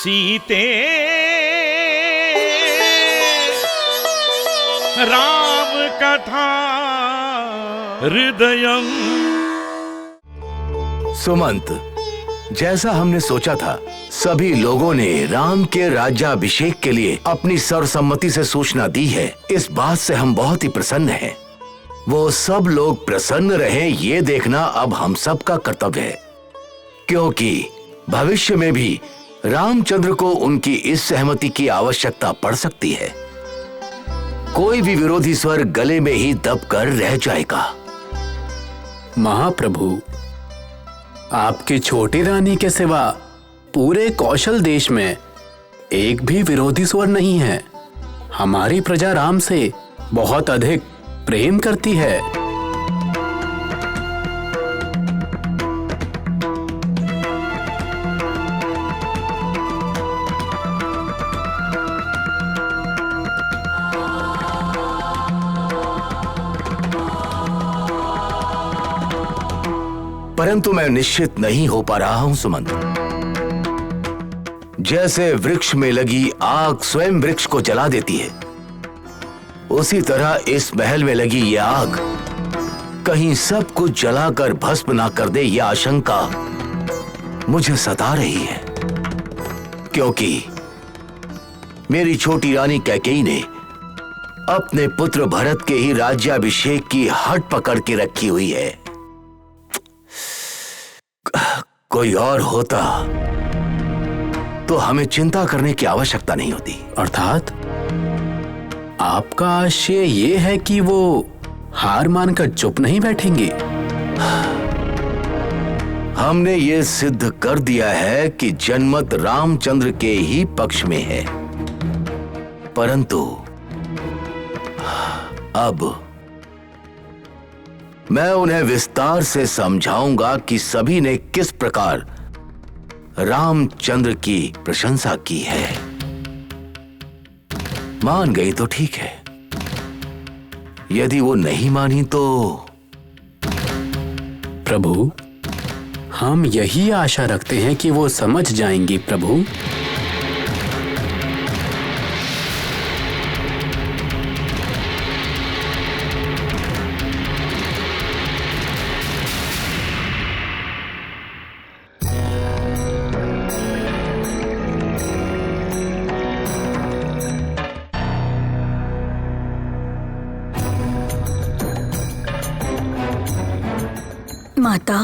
सीते राम कथा हृदयम। सुमंत, जैसा हमने सोचा था, सभी लोगों ने राम के राज्याभिषेक के लिए अपनी सर्वसम्मति से सूचना दी है। इस बात से हम बहुत ही प्रसन्न हैं। वो सब लोग प्रसन्न रहें, ये देखना अब हम सब का कर्तव्य है, क्योंकि भविष्य में भी रामचंद्र को उनकी इस सहमति की आवश्यकता पड़ सकती है। कोई भी विरोधी स्वर गले में ही दब कर रह जाएगा। महाप्रभु, आपकी छोटी रानी के सिवा पूरे कौशल देश में एक भी विरोधी स्वर नहीं है। हमारी प्रजा राम से बहुत अधिक प्रेम करती है। परंतु मैं निश्चित नहीं हो पा रहा हूं सुमंत। जैसे वृक्ष में लगी आग स्वयं वृक्ष को जला देती है, उसी तरह इस महल में लगी यह आग कहीं सब कुछ जलाकर भस्म ना कर दे, यह आशंका मुझे सता रही है। क्योंकि मेरी छोटी रानी कैकेयी ने अपने पुत्र भरत के ही राज्याभिषेक की हट पकड़ के रखी हुई है। कोई और होता तो हमें चिंता करने की आवश्यकता नहीं होती। अर्थात आपका आशय ये है कि वो हार मानकर चुप नहीं बैठेंगे। हमने ये सिद्ध कर दिया है कि जनमत रामचंद्र के ही पक्ष में है, परंतु अब मैं उन्हें विस्तार से समझाऊंगा कि सभी ने किस प्रकार रामचंद्र की प्रशंसा की है। मान गई तो ठीक है, यदि वो नहीं मानी तो। प्रभु, हम यही आशा रखते हैं कि वो समझ जाएंगी प्रभु। माता,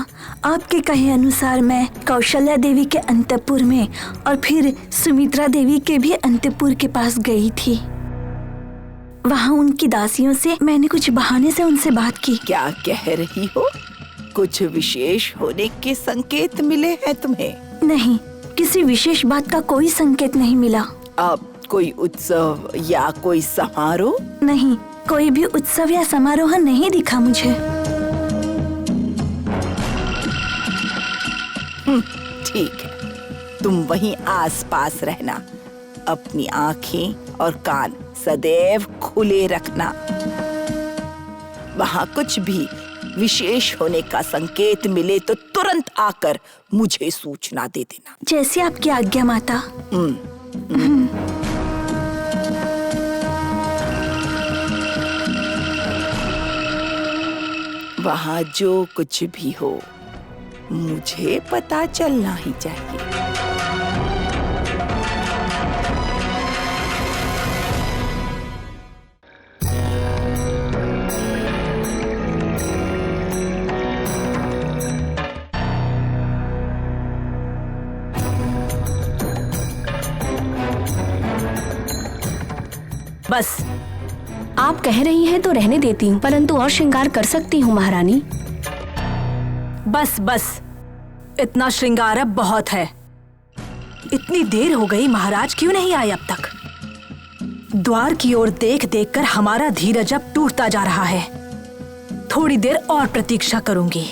आपके कहे अनुसार मैं कौशल्या देवी के अंतपुर में और फिर सुमित्रा देवी के भी अंतपुर के पास गई थी। वहाँ उनकी दासियों से मैंने कुछ बहाने से उनसे बात की। क्या कह रही हो? कुछ विशेष होने के संकेत मिले हैं तुम्हें? नहीं, किसी विशेष बात का कोई संकेत नहीं मिला। अब कोई उत्सव या कोई समारोह? नहीं, कोई भी उत्सव या समारोह नहीं दिखा मुझे। ठीक है, तुम वहीं आसपास रहना। अपनी आंखें और कान सदैव खुले रखना। वहाँ कुछ भी विशेष होने का संकेत मिले तो तुरंत आकर मुझे सूचना दे देना। जैसी आपकी आज्ञा माता। वहाँ जो कुछ भी हो, मुझे पता चलना ही चाहिए। बस, आप कह रही हैं तो रहने देती हूँ, परंतु और श्रृंगार कर सकती हूँ महारानी। बस बस, इतना श्रृंगार अब बहुत है। इतनी देर हो गई, महाराज क्यों नहीं आए अब तक? द्वार की ओर देख देख कर हमारा धीरज अब टूटता जा रहा है। थोड़ी देर और प्रतीक्षा करूंगी।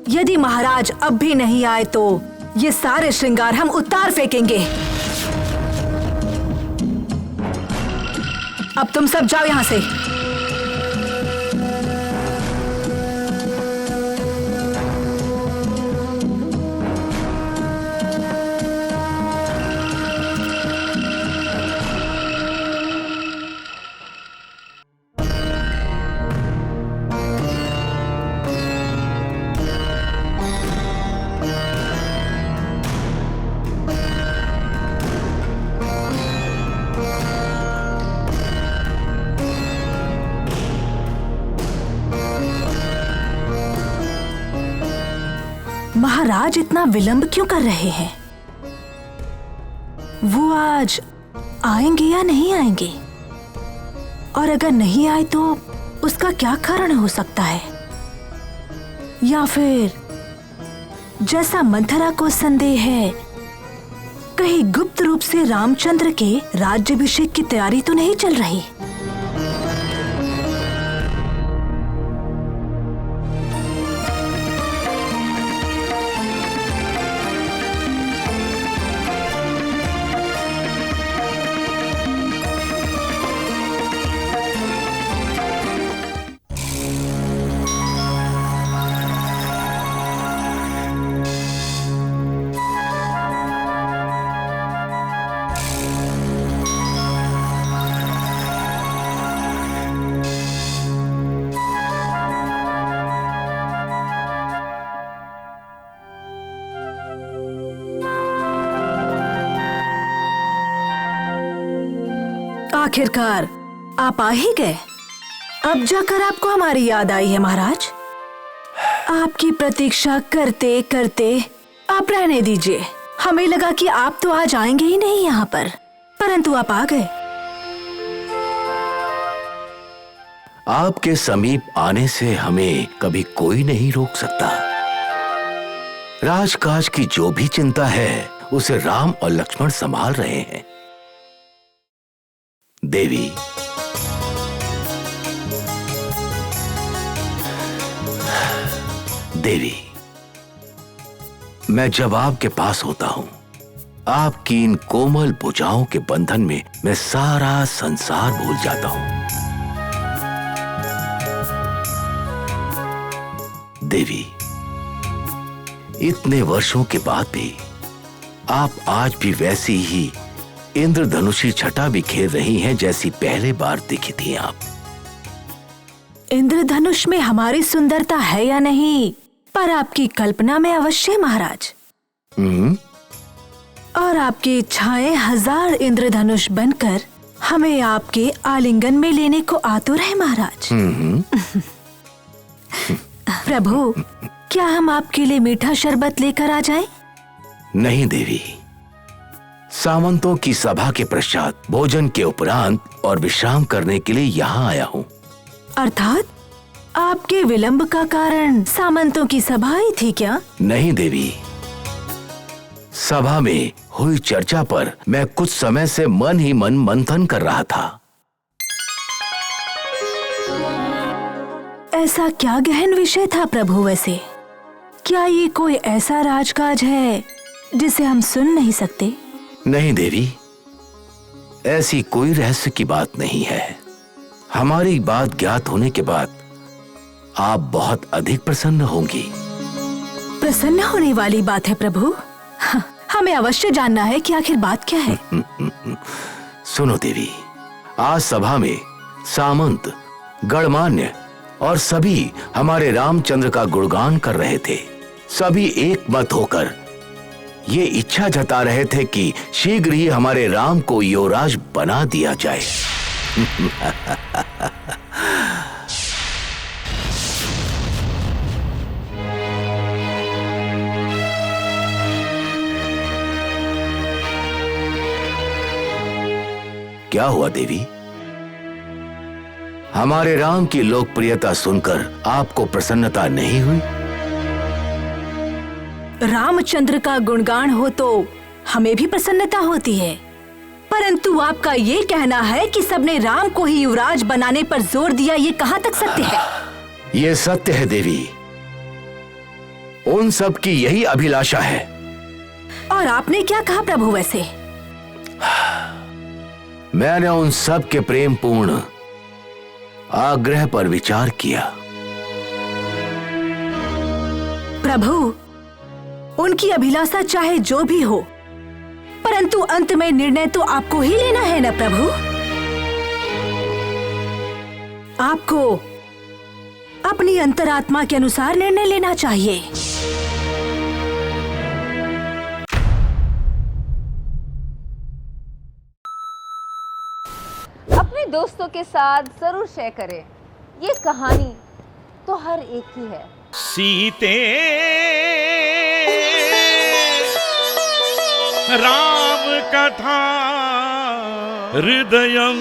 यदि महाराज अब भी नहीं आए तो ये सारे श्रृंगार हम उतार फेंकेंगे। अब तुम सब जाओ यहाँ से। महाराज इतना विलंब क्यों कर रहे हैं? वो आज आएंगे या नहीं आएंगे? और अगर नहीं आए तो उसका क्या कारण हो सकता है? या फिर जैसा मंथरा को संदेह है, कहीं गुप्त रूप से रामचंद्र के राज्याभिषेक की तैयारी तो नहीं चल रही? आखिरकार आप आ ही गए। अब जाकर आपको हमारी याद आई है महाराज। आपकी प्रतीक्षा करते करते आप रहने दीजिए। हमें लगा कि आप तो आज आएंगे ही नहीं यहाँ पर, परंतु आप आ गए। आपके समीप आने से हमें कभी कोई नहीं रोक सकता। राजकाज की जो भी चिंता है उसे राम और लक्ष्मण संभाल रहे हैं। देवी, देवी, मैं जब आपके पास होता हूं, आपकी इन कोमल भुजाओं के बंधन में मैं सारा संसार भूल जाता हूं। देवी, इतने वर्षों के बाद भी आप आज भी वैसी ही इंद्रधनुषी छटा बिखेर रही हैं जैसी पहले बार दिखी थी आप। इंद्रधनुष में हमारी सुंदरता है या नहीं, पर आपकी कल्पना में अवश्य महाराज। और आपकी इच्छाएं 1000 इंद्रधनुष बनकर हमें आपके आलिंगन में लेने को आतुर है महाराज। प्रभु, क्या हम आपके लिए मीठा शरबत लेकर आ जाएं? नहीं देवी, सामंतों की सभा के पश्चात भोजन के उपरांत और विश्राम करने के लिए यहाँ आया हूँ। अर्थात आपके विलंब का कारण सामंतों की सभा ही थी क्या? नहीं देवी, सभा में हुई चर्चा पर मैं कुछ समय से मन ही मन मंथन कर रहा था। ऐसा क्या गहन विषय था प्रभु? वैसे क्या ये कोई ऐसा राजकाज है जिसे हम सुन नहीं सकते? नहीं देवी, ऐसी कोई रहस्य की बात नहीं है। हमारी बात ज्ञात होने के बाद आप बहुत अधिक प्रसन्न होंगी। प्रसन्न होने वाली बात है प्रभु। हमें अवश्य जानना है कि आखिर बात क्या है। सुनो देवी, आज सभा में सामंत, गणमान्य और सभी हमारे रामचंद्र का गुणगान कर रहे थे। सभी एक मत होकर ये इच्छा जता रहे थे कि शीघ्र ही हमारे राम को युवराज बना दिया जाए। क्या हुआ देवी? हमारे राम की लोकप्रियता सुनकर आपको प्रसन्नता नहीं हुई? रामचंद्र का गुणगान हो तो हमें भी प्रसन्नता होती है, परंतु आपका ये कहना है कि सबने राम को ही युवराज बनाने पर जोर दिया, ये कहां तक सत्य है? ये सत्य है देवी। उन सब की यही अभिलाषा है। और आपने क्या कहा प्रभु? वैसे मैंने उन सब के प्रेम पूर्ण आग्रह पर विचार किया। प्रभु, उनकी अभिलाषा चाहे जो भी हो, परंतु अंत में निर्णय तो आपको ही लेना है ना प्रभु। आपको अपनी अंतरात्मा के अनुसार निर्णय लेना चाहिए। अपने दोस्तों के साथ जरूर शेयर करें। ये कहानी तो हर एक की है। सीते राम कथा हृदयं